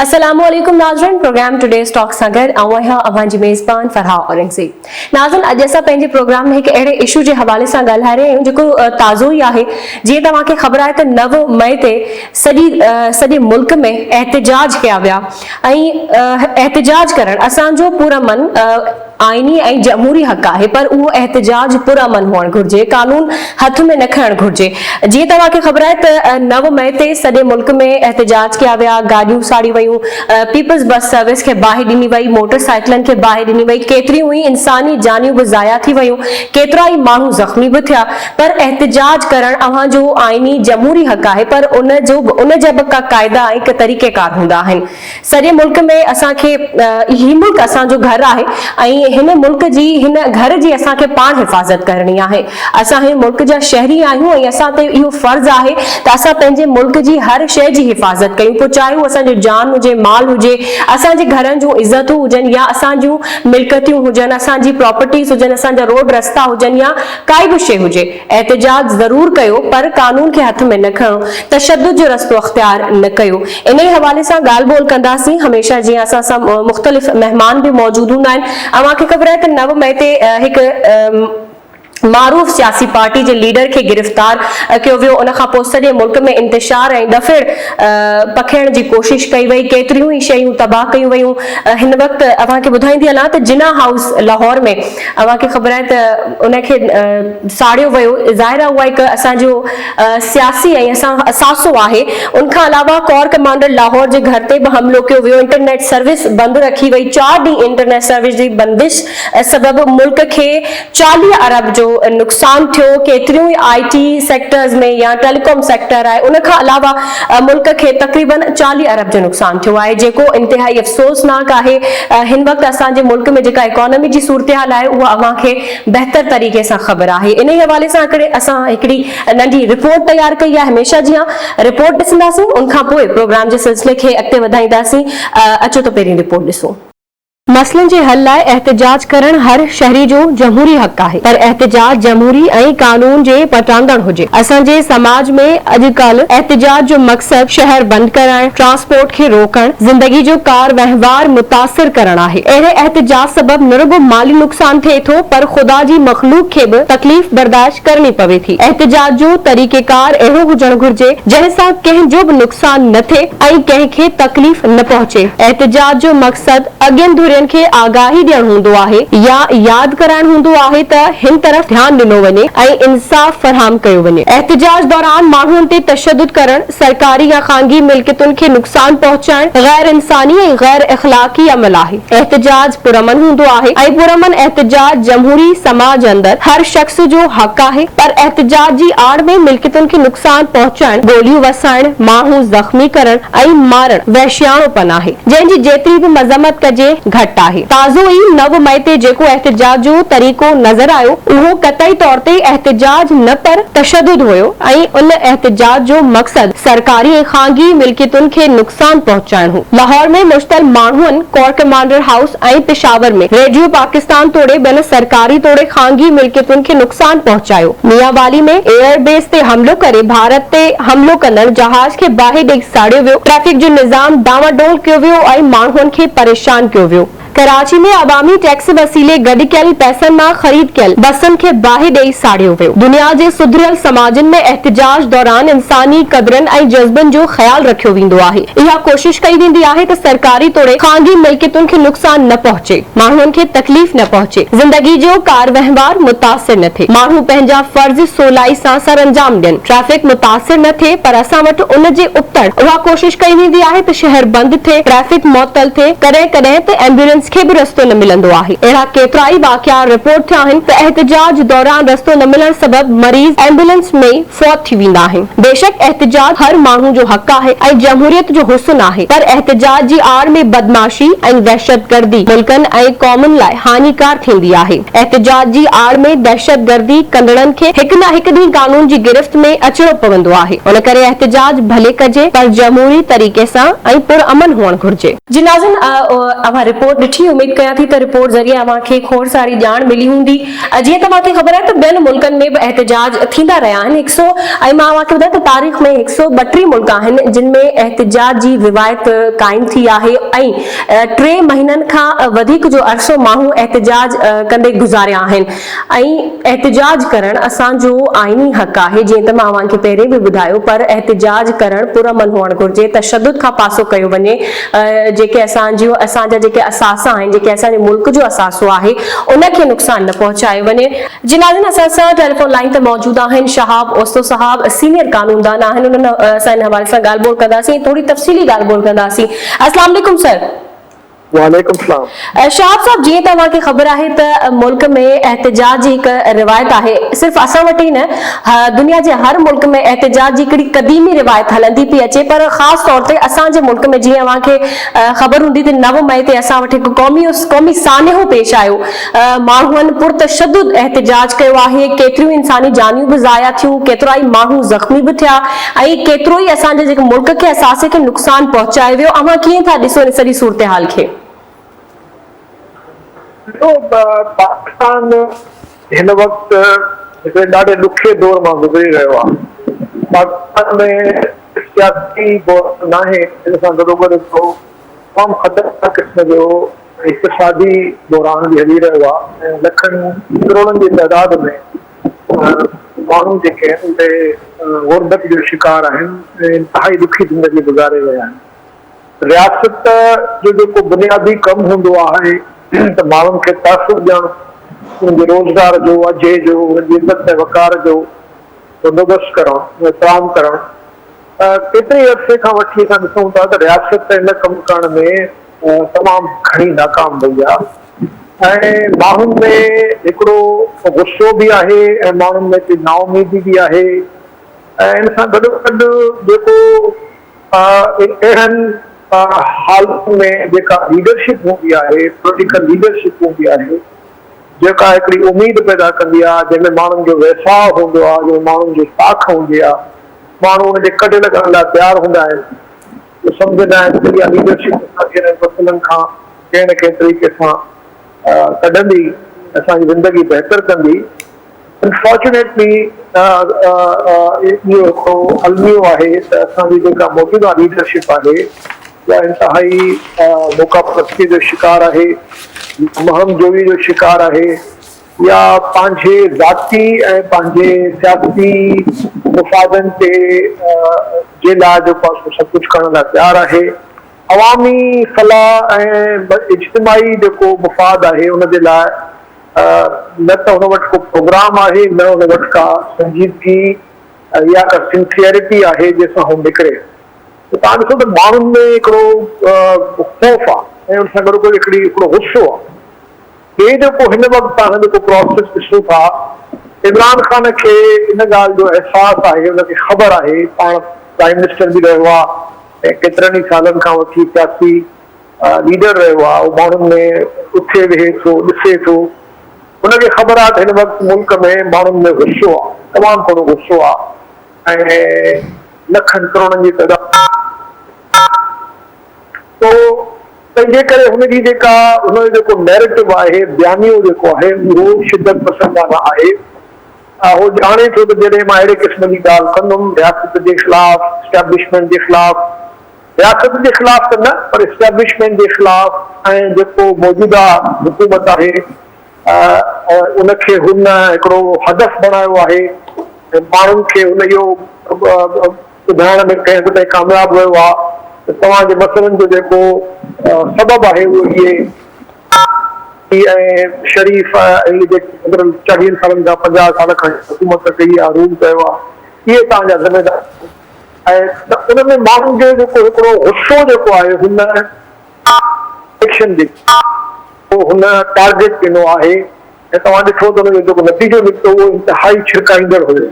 अस्सलामुअलैकुम नाज़रीन, programme today stock सां गॾु आहियां अव्हांजी मेज़बान फरहा औरंगज़ेब। नाज़रीन, अॼु असां पंहिंजे प्रोग्राम में हिकु अहिड़े इशू जे हवाले सां ॻाल्हाए रहिया आहियूं जेको ताज़ो ई आहे। जीअं तव्हांखे ख़बर आहे त 9 मई ते सॼे मुल्क में एहतिजाज कया विया ऐं एहतिजाज करणु असांजो पुरअमन आइनी ऐं जमहूरी हक़ आहे, पर उहो एहतिजाज पुरअमन हुअणु घुर्जे, कानून हथ में न खणणु घुर्जे। जीअं तव्हांखे ख़बर आहे त 9 मई ते सॼे मुल्क में एहतिजाज कया विया, गाॾियूं साड़ी वयूं, पीपल्स बस सर्विस खे बाहि ॾिनी वई, मोटरसाइकिलनि खे बाहि ॾिनी वई, केतिरियूं ई इंसानी जानियूं बि ज़ाया थी वयूं, केतिरा ई माण्हू ज़ख़्मी बि थिया। पर एहतिजाज करणु अव्हांजो आइनी जमहूरी हक़ आहे, पर उन जा बि का क़ाइदा ऐं तरीक़ेकार हूंदा आहिनि। सॼे मुल्क में असांखे ही मुल्क असांजो घर आहे ऐं हिन मुल्क जी हिन घर जी असांखे पाण हिफ़ाज़त करणी आहे। असां हिन मुल्क जा शहरी आहियूं ऐं असां ते इहो फर्ज़ आहे त असां पंहिंजे मुल्क जी हर शइ जी हिफ़ाज़त कयूं, पोइ चाहे उहो असांजो जान हुजे, माल हुजे, असांजे घरनि जूं इज़तूं हुजनि या असांजूं मिल्कियतूं हुजनि, असांजी प्रॉपर्टीज़ हुजनि, असांजा रोड रस्ता हुजनि या काई बि शइ हुजे। एहतिजाज ज़रूर कयो, पर कानून खे हथ में न खणो, तशद्दुद जो रस्तो अख्तियार न कयो। इन ई हवाले सां ॻाल्हि ॿोल कंदासीं। हमेशह जीअं असां सां मुख़्तलिफ़ मेहमान बि मौजूद हूंदा आहिनि। अव्हांखे ख़बर आहे त 9 मई ते हिकु मारूफ सियासी पार्टी जे लीडर खे गिरफ़्तार कयो वियो। उन खां पोइ सॼे मुल्क में इंतिशार ऐं दफ़िड़ पखिड़ण जी कोशिश कई वई, केतिरियूं ई शयूं तबाह कयूं वयूं। हिन वक़्तु अव्हांखे ॿुधाईंदी हलां त जिना हाउस लाहौर में अव्हांखे ख़बर आहे त उनखे साड़ियो वियो। ज़ाहिर उहा हिकु असांजो सियासी ऐं असासो आहे। उनखां अलावा कोर कमांडर लाहौर जे घर ते बि हमिलो कयो वियो। इंटरनेट सर्विस बंदि रखी वई। 4 ॾींहं इंटरनेट सर्विस जी बंदिश सबबि मुल्क खे 40 अरब जो नुक़सान थियो। केतिरियूं ई IT सेक्टर्स में या टेलीकॉम सेक्टर आहे, उनखां अलावा मुल्क खे तक़रीबन 40 अरब जो नुक़सान थियो आहे, जेको इंतिहाई अफ़सोसनाक आहे। हिन वक़्तु असांजे मुल्क में जेका इकोनॉमी जी सूरत हाल आहे उहा अव्हांखे बहितर तरीक़े सां ख़बर आहे। इन ई हवाले सां असां हिकिड़ी नंढी रिपोर्ट तयारु कई आहे। हमेशह जीअं रिपोर्ट ॾिसंदासीं, उनखां पोइ प्रोग्राम जे सिलसिले खे अॻिते वधाईंदासीं। अचो त पहिरीं रिपोर्ट ॾिसो। मसइलनि जे हल लाइ एहतिजाज करणु हर शहरी जो जमहूरी हक़ आहे, पर एहतिजाज जमहूरी ऐं कानून जे पटांदड़ हुजे। असांजे समाज में अॼुकल्ह एहतिजाज जो मक़सद शहर बंदि कराइण, ट्रांसपोर्ट खे रोकण, ज़िंदगी जो कार वहिंवार मुतासिर करणु आहे। अहिड़े एहतिजाज सबबि न रुगो माली नुक़सान थिए थो, पर ख़ुदा जी मख़लूक खे बि तकलीफ़ बर्दाश्त करणी पवे थी। एहतिजाज जो तरीक़ेकार अहिड़ो हुजणु घुर्जे जंहिं सां कंहिंजो बि नुक़सान न थिए ऐं कंहिंखे तकलीफ़ न पहुचे। एहतिजाज जो मक़सद अॻियनि खे आगाही ॾियणु हूंदो आहे या यादि कराइणु हूंदो आहे त हिन तरफ़ ध्यानु ॾिनो वञे ऐं इंसाफ़ फराहम कयो वञे। एहतिजाज दौरान माण्हुनि ते तशद्दुद करणु, सरकारी या ख़ानगी मिल्कियतुनि खे नुक़सान पहुचाइणु गैर इंसानी ऐं गैर इख़लाक़ी अमल आहे। एहतिजाज पुरअमन हूंदो आहे ऐं पुरअमन एहतिजाज जमहूरी समाज अंदरि हर शख़्स जो हक़ आहे, पर एहतिजाज जी आड़ में मिल्कियतुनि खे नुक़सान पहुचाइणु, गोलियूं वसाइणु, माण्हू ज़ख़्मी करणु ऐं मारणु वहशियाणोपन आहे, जंहिंजी जेतिरी बि मज़म्मत कजे घटि आहे। ताज़ो ई 9 मई ते जेको एहतिजाज जो तरीक़ो नज़र आयो, उहो कतई तौर ते एहतिजाज न पर तशद्दुद हुयो ऐं उन एहतिजाज जो मक़सद सरकारी ऐं ख़ानगी मिल्कियतुनि खे नुक़सान पहुचाइणु हो। लाहौर में मुश्तल माण्हुनि कोर कमांडर हाउस ऐं पेशावर में रेडियो पाकिस्तान तोड़े ॿियनि सरकारी तोड़े ख़ानगी मिल्कियतुनि खे नुक़सान पहुचायो। मियांवाली में एयरबेस ते हमिलो करे भारत ते हमिलो कंदड़ जहाज खे बाहि ॾेई साड़ियो वियो। ट्रैफिक जो निज़ाम डावाडोल कयो वियो ऐं माण्हुनि खे परेशान कयो वियो। कराची में अवामी टैक्स वसीले गॾु कयल पैसनि मां ख़रीद कयल बसनि खे बाहि ॾेई साड़ियो वियो। दुनिया जे सुधरियल समाजनि में एहतिजाज दौरान इंसानी क़दरनि ऐं जज़्बनि जो ख़्याल रखियो वेंदो आहे। इहा कोशिश कई वेंदी आहे त सरकारी तोड़े ख़ानगी मिल्कियतुनि खे नुक़सान न पहुचे, माण्हुनि खे तकलीफ़ न पहुचे, ज़िंदगी जो कार वहिंवार मुतासिर न थिए, माण्हू पंहिंजा फर्ज़ सवलाई सां सरअंजाम ॾियनि, ट्रैफिक मुतासिर न थिए। पर असां वटि उन जे उपतड़ उहा कोशिश कई वेंदी आहे त शहर बंदि थिए, ट्रैफिक मुअत्तल थिए, कॾहिं कॾहिं त एम्बुलेंस खे बि रस्तो न मिलंदो आहे। अहिड़ा केतिरा ई वाक़िया रिपोर्ट थिया आहिनि त एहतिजाज दौरान रस्तो न मिलण सबबि मरीज़ एम्बुलेंस में फौत थी वेंदा आहिनि। बेशक एहतिजाज हर माण्हू जो हक़ आहे ऐं जमहूरियत जो हुस्न आहे, पर एहतिजाज जी आड़ में बदमाशी ऐं दहशतगर्दी मुल्कनि ऐं क़ौमुनि लाइ हानिकार थींदी आहे। एहतिजाज जी आड़ में दहशतगर्दी कंदड़नि खे हिकु न हिकु ॾींहुं कानून जी गिरफ़्त में अचणो पवंदो आहे। उन करे एहतिजाज भले कजे, पर जमहूरी तरीक़े सां ऐं पुरअमन हुअणु घुर्जे। जी नाज़रीन, अवां रिपोर्ट ॾिठी, उमेद कयां थी त रिपोर्ट ज़रिए अव्हांखे खोड़ सारी ॼाण मिली हूंदी। जीअं तव्हांखे ख़बर आहे त ॿियनि मुल्कनि में बि एहतिजाज थींदा रहिया आहिनि। ऐं मां तव्हांखे ॿुधायां त तारीख़ में 132 मुल्क आहिनि जिन में एहतिजाज जी रिवायत क़ाइमु थी आहे ऐं 3 महीननि खां वधीक जो अरसो माण्हू एहतिजाज कंदे गुज़ारिया आहिनि। ऐं एहतिजाज करणु असांजो आइनी हक़ आहे, जीअं त मां तव्हांखे पहिरें बि ॿुधायो, पर एहतिजाज करणु पुरअमन हुअणु घुरिजे, तशद्दुद खां पासो कयो वञे। जेके असांजा जेके असासा आहिनि, जेके असांजे मुल्क जो असासो आहे, उनखे नुक़सान न पहुचायो वञे। जी नाज़रीन, असां सां टेलीफोन लाइन ते मौजूद आहिनि शहाब ओस्तो साहब, सीनियर कानूनदान आहिनि। उन्हनि असां हिन हवाले सां ॻाल्हि ॿोल कंदासीं, थोड़ी तफ़सीली ॻाल्हि ॿोल कंदासीं। अस्सलाम वालेकुम सर। वालेकुम सलाम। शहाब साहब, जीअं तव्हांखे ख़बर आहे त मुल्क में एहतिजाज जी हिकु रिवायत आहे। सिर्फ़ु असां वटि ई न, दुनिया जे हर मुल्क में एहतिजाज जी हिकिड़ी क़दीमी रिवायत हलंदी पई अचे, पर ख़ासि तौर ते असांजे मुल्क में जीअं तव्हांखे ख़बर हूंदी त 9 मई ते असां वटि हिकु क़ौमी सान्हो पेश आयो। माण्हुनि पुरतशद्दुद एहतिजाज कयो आहे, केतिरियूं इंसानी जानियूं बि ज़ाया थियूं, केतिरा ई माण्हू ज़ख़्मी बि थिया ऐं केतिरो ई असांजे जेके मुल्क खे असासे खे नुक़सान पहुचायो वियो। अव्हां कीअं था ॾिसो इन सॼी सूरत-हाल खे? पाकिस्तान हिन वक़्तु हिकिड़े ॾाढे ॾुखे दौर मां गुज़री रहियो आहे। पाकिस्तान में सियासी दौर न आहे, हिन सां गॾोगॾु तमामु ख़तरनाक क़िस्म जो इक़्तिसादी बहरान बि हली रहियो आहे ऐं लखनि करोड़नि जी तइदाद में माण्हू जेके आहिनि उहे ग़ुरबत जो शिकार आहिनि ऐं इंतिहाई ॾुखी ज़िंदगी गुज़ारे रहिया आहिनि। रियासत जो जेको बुनियादी कमु हूंदो आहे त माण्हुनि खे तहफ़ुज़ ॾियणु, उनजे रोज़गार जो, अजे जो, उनजी इज़त वक़ार जो बंदोबस्तु करणु, एतिराम करणु, केतिरे अरसे खां वठी असां ॾिसूं था त रियासत इन कमु करण में तमामु घणी नाकाम रही आहे। ऐं माण्हुनि में हिकिड़ो गुस्सो बि आहे ऐं माण्हुनि में हिकिड़ी नाउमीदी बि आहे। ऐं इन सां गॾोगॾु जेको अहिड़नि हालतुनि में जेका लीडरशिप हूंदी आहे, पॉलिटिकल लीडरशिप हूंदी आहे, जेका हिकिड़ी उमेद पैदा कंदी आहे, जंहिंमें माण्हुनि जो वैसाउ हूंदो आहे, जंहिंमें माण्हुनि जी ताक़त हूंदी आहे, माण्हू हुनजे कॾे लॻण लाइ तयारु हूंदा आहिनि, सम्झंदा आहिनि त इहा लीडरशिप असांखे मसइलनि खां कंहिं न कंहिं तरीक़े सां कढंदी, असांजी ज़िंदगी बहितर कंदी। अनफॉर्चुनेटली इहो हिकिड़ो अलमियो आहे त असांजी जेका मौजूदा लीडरशिप आहे या इंतिहाई मौक़ापरस्ती जो शिकार आहे, महमजोई जो शिकार आहे, या पंहिंजे ज़ाती ऐं पंहिंजे सियासी मुफ़ादनि ते जे लाइ जेको सभु कुझु करण लाइ तयारु आहे। अवामी फलाह ऐं इज्तिमाही जेको मुफ़ाद आहे उनजे लाइ न त हुन वटि को प्रोग्राम आहे, न हुन वटि का संजीदगी या का सिंसियरिटी आहे जंहिंसां हू निकिरे। तव्हां ॾिसो त माण्हुनि में हिकिड़ो ख़ौफ़ आहे ऐं उन सां गॾोगॾु हिकिड़ो गुस्सो आहे। हे जेको हिन वक़्तु तव्हां जेको प्रोसेस ॾिसो था, इमरान ख़ान खे इन ॻाल्हि जो अहसासु आहे, हुनखे ख़बर आहे, पाण प्राइम मिनिस्टर बि रहियो आहे ऐं केतिरनि ई सालनि खां वठी सियासी लीडर रहियो आहे, उहो माण्हुनि में उथे वेहे थो, ॾिसे थो। हुनखे ख़बर आहे त हिन वक़्तु मुल्क में माण्हुनि में गुस्सो आहे, तमामु घणो गुस्सो आहे ऐं लखनि करोड़नि जी तइदाद। तंहिंजे करे हुनजी जेका हुनजो जेको नैरेटिव आहे, बयानियो जेको आहे, उहो शिदत पसंदि आहे। उहो ॼाणे थो त जॾहिं मां अहिड़े क़िस्म जी ॻाल्हि कंदुमि रियासत जे ख़िलाफ़, इस्टेब्लिशमेंट जे ख़िलाफ़, रियासत जे ख़िलाफ़ त न पर इस्टेब्लिशमेंट जे ख़िलाफ़ ऐं जेको मौजूदा हुकूमत आहे उनखे हुन हिकिड़ो हदफ़ बणायो आहे ऐं माण्हुनि खे हुन इहो ॿुधाइण में कंहिं किथे कामयाबु वियो आहे त तव्हांजे मसइलनि जो जेको सबबु आहे उहो इहे ऐं शरीफ़ ऐं 40 सालनि खां 50 साल खां हुकूमत कई आहे, रूल कयो आहे, इहे तव्हांजा ज़िमेदार। ऐं त उन में माण्हुनि जो जेको हिकिड़ो गुस्सो जेको आहे हुन एक्शन जे हुन टारगेट ॾिनो आहे ऐं तव्हां ॾिठो त हुनजो जेको नतीजो निकितो उहो इंतिहाई छिड़काईंदड़ हुयो।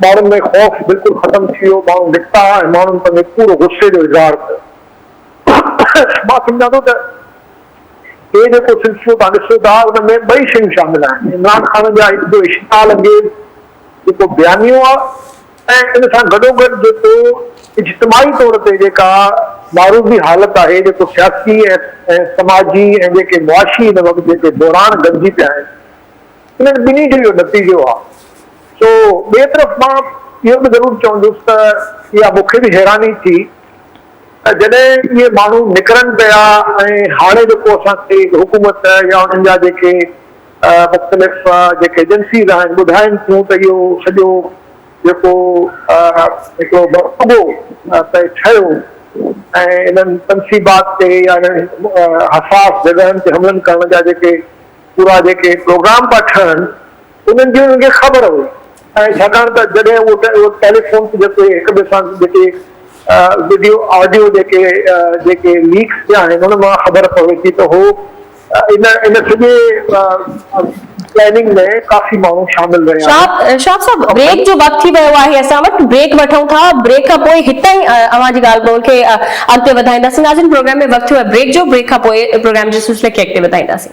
माण्हुनि में ख़ौफ़ बिल्कुलु ख़तमु थी वियो, माण्हू निकिता ऐं माण्हुनि पंहिंजे पूरो गुस्से जो इज़हार कयो। मां सम्झां थो त हे जेको सिलसिलो तव्हां ॾिसो था हुन में ॿई शयूं शामिल आहिनि। इमरान ख़ान जा जो इश्ताल अंगेज़ जेको बयानियो आहे ऐं इन सां गॾोगॾु जेको इज्तिमाही तौर ते जेका मारूज़ी हालत आहे, जेको सियासी ऐं समाजी ऐं जेके मुआशी हिन वक़्तु जेके बहिरान गॾिजी पिया आहिनि, इन्हनि ॿिन्ही जो इहो नतीजो आहे। सो ॿिए तरफ़ मां इहो बि ज़रूरु चवंदुसि त इहा मूंखे बि हैरानी थी जॾहिं इहे माण्हू निकिरनि पिया ऐं हाणे जेको असांखे हुकूमत या उन्हनि जा जेके मुख़्तलिफ़ जेके एजेंसीज़ आहिनि ॿुधाइनि थियूं त इहो सॼो जेको हिकिड़ो मरतबो तय ठहियो ऐं इन्हनि तनसीबात ते या इन्हनि हसास जॻहियुनि ते हमलनि करण जा जेके पूरा जेके प्रोग्राम पिया ठहनि, उन्हनि जी उन्हनि खे ख़बर हुई। ऐं छाकाणि त जॾहिं उहो टेलीफोन ते जेके हिक ॿिए सां जेके वीडियो ऑडियो जेके लीक्स थिया आहिनि उन मां ख़बर पवे थी त हो इन सॼे प्लानिंग में काफ़ी माण्हू शामिल रहिया आहिनि। शाह साहब, ब्रेक जो वक़्तु थी वियो आहे, असां वटि ब्रेक वठूं था। ब्रेक खां पोइ हितां ई अव्हांजी ॻाल्हि ॿोल खे अॻिते वधाईंदासीं। नाज़रीन, प्रोग्राम में वक़्तु थियो आहे ब्रेक जो। ब्रेक खां पोइ प्रोग्राम जे सिलसिले खे अॻिते वधाईंदासीं।